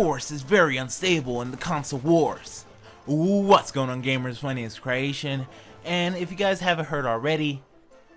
force is very unstable in the console wars. What's going on, gamers? My name is Creation, and if you guys haven't heard already,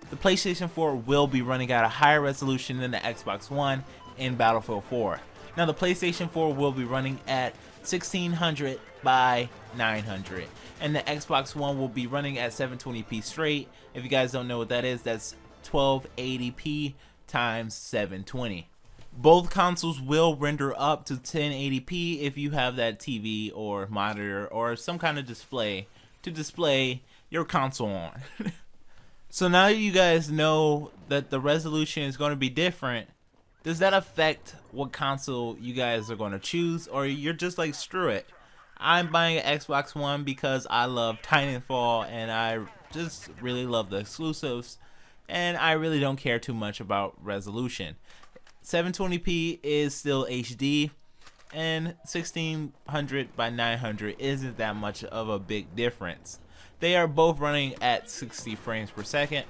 the PlayStation 4 will be running at a higher resolution than the Xbox One in Battlefield 4. Now the PlayStation 4 will be running at 1600 by 900, and the Xbox One will be running at 720p straight. If you guys don't know what that is, that's 1280p times 720. Both consoles will render up to 1080p if you have that TV or monitor or some kind of display to display your console on. So now you guys know that the resolution is going to be different. Does that affect what console you guys are going to choose, or you're just like, screw it, I'm buying an Xbox One because I love Titanfall and I just really love the exclusives and I really don't care too much about resolution? 720p is still HD, and 1600 by 900 isn't that much of a big difference. They are both running at 60 frames per second,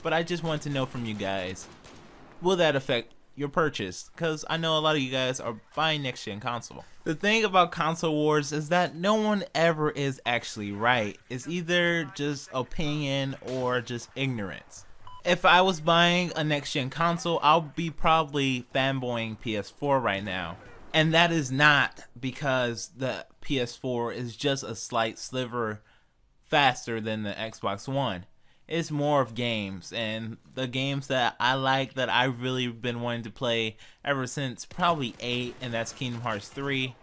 but I just want to know from you guys, will that affect your purchase? Because I know a lot of you guys are buying next gen console. The thing about console wars is that no one ever is actually right. It's either just opinion or just ignorance. If I was buying a next gen console, I'll be probably fanboying PS4 right now. And that is not because the PS4 is just a slight sliver faster than the Xbox One. It's more of games, and the games that I like, that I've really been wanting to play ever since probably 8, and that's Kingdom Hearts 3,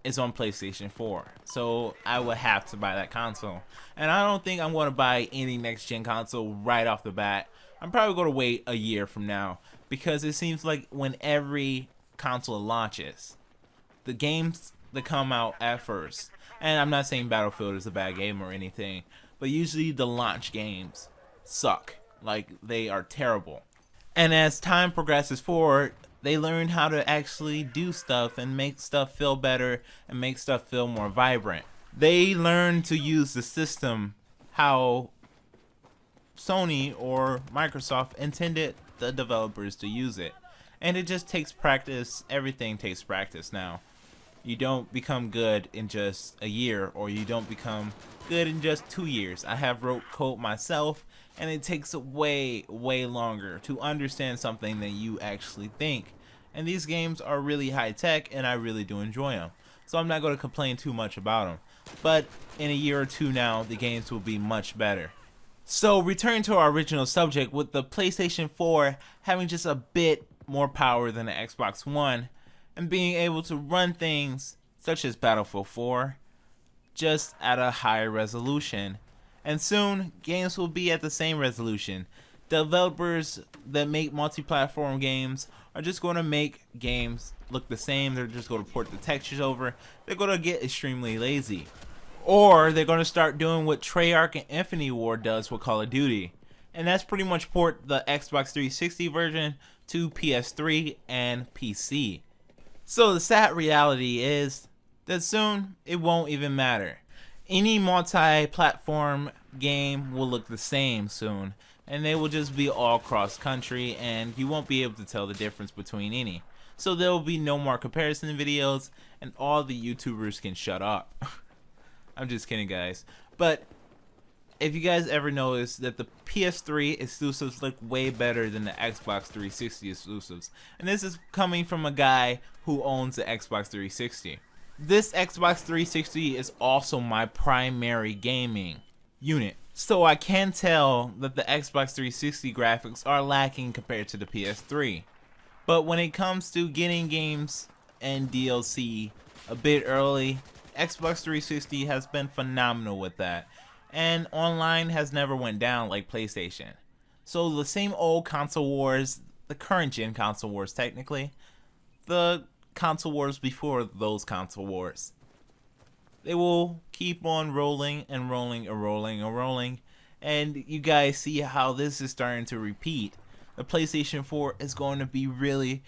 is on PlayStation 4. So I would have to buy that console. And I don't think I'm going to buy any next gen console right off the bat. I'm probably going to wait a year from now, because it seems like when every console launches, the games that come out at first, and I'm not saying Battlefield is a bad game or anything, but usually the launch games suck. Like, they are terrible. And as time progresses forward, they learn how to actually do stuff and make stuff feel better and make stuff feel more vibrant. They learn to use the system how Sony or Microsoft intended the developers to use it. And it just takes practice. Everything takes practice now. You don't become good in just a year, or you don't become good in just 2 years. I have wrote code myself, and it takes way longer to understand something than you actually think. And these games are really high tech, and I really do enjoy them. So I'm not going to complain too much about them. But in a year or two now, the games will be much better. So returning to our original subject, with the PlayStation 4 having just a bit more power than the Xbox One, and being able to run things such as Battlefield 4 just at a higher resolution. And soon, games will be at the same resolution. Developers that make multi-platform games are just going to make games look the same. They're just going to port the textures over. They're going to get extremely lazy. Or they're going to start doing what Treyarch and Infinity Ward does with Call of Duty. And that's pretty much port the Xbox 360 version to PS3 and PC. So the sad reality is that soon it won't even matter. Any multi-platform game will look the same soon, and they will just be all cross-country, and you won't be able to tell the difference between any. So there will be no more comparison videos, and all the YouTubers can shut up. I'm just kidding, guys. But if you guys ever notice that the PS3 exclusives look way better than the Xbox 360 exclusives, and this is coming from a guy who owns the Xbox 360. This Xbox 360 is also my primary gaming unit, so I can tell that the Xbox 360 graphics are lacking compared to the PS3. But when it comes to getting games and DLC a bit early, Xbox 360 has been phenomenal with that. And online has never went down like PlayStation. So the same old console wars, the current gen console wars technically, the console wars before those console wars, they will keep on rolling and rolling and rolling and rolling. And you guys see how this is starting to repeat. The PlayStation 4 is going to be really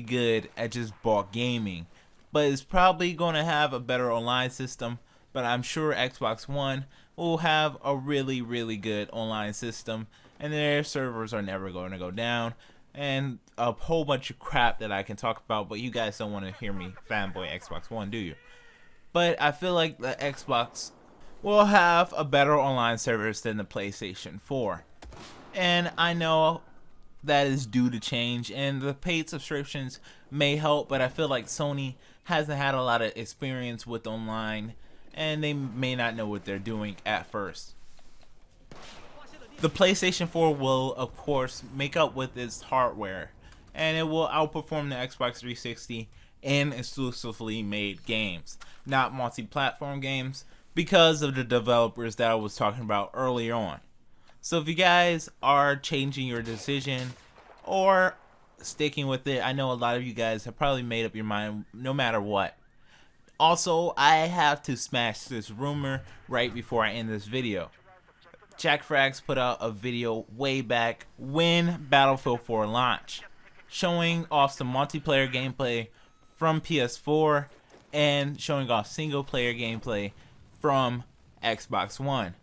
good at just bulk gaming. But it's probably going to have a better online system. But I'm sure Xbox One will have a really good online system, and their servers are never going to go down, and a whole bunch of crap that I can talk about, but you guys don't want to hear me fanboy Xbox One, do you? But I feel like the Xbox will have a better online service than the PlayStation 4. And I know that is due to change, and the paid subscriptions may help, but I feel like Sony hasn't had a lot of experience with online, and they may not know what they're doing at first. The PlayStation 4 will, of course, make up with its hardware, and it will outperform the Xbox 360 in exclusively made games, not multi-platform games, because of the developers that I was talking about earlier on. So if you guys are changing your decision or sticking with it, I know a lot of you guys have probably made up your mind no matter what. Also, I have to smash this rumor right before I end this video. Jack Frags put out a video way back when Battlefield 4 launched, showing off some multiplayer gameplay from PS4 and showing off single player gameplay from Xbox One.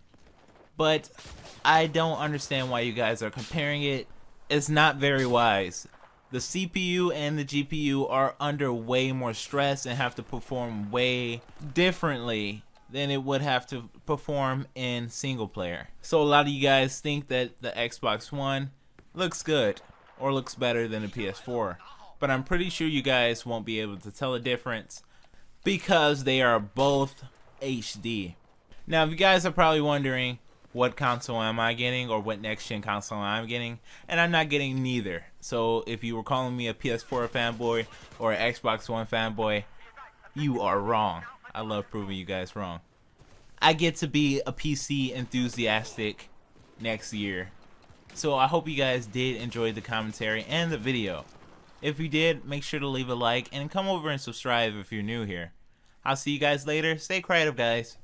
But I don't understand why you guys are comparing it. It's not very wise. The CPU and the GPU are under way more stress and have to perform way differently than it would have to perform in single player. So a lot of you guys think that the Xbox One looks good or looks better than the PS4, but I'm pretty sure you guys won't be able to tell the difference because they are both HD. Now, if you guys are probably wondering what console am I getting or what next gen console I'm getting, and I'm not getting neither. So if you were calling me a PS4 fanboy or an Xbox One fanboy, you are wrong. I love proving you guys wrong. I get to be a PC enthusiastic next year. So I hope you guys did enjoy the commentary and the video. If you did, make sure to leave a like and come over and subscribe if you're new here. I'll see you guys later. Stay creative, guys.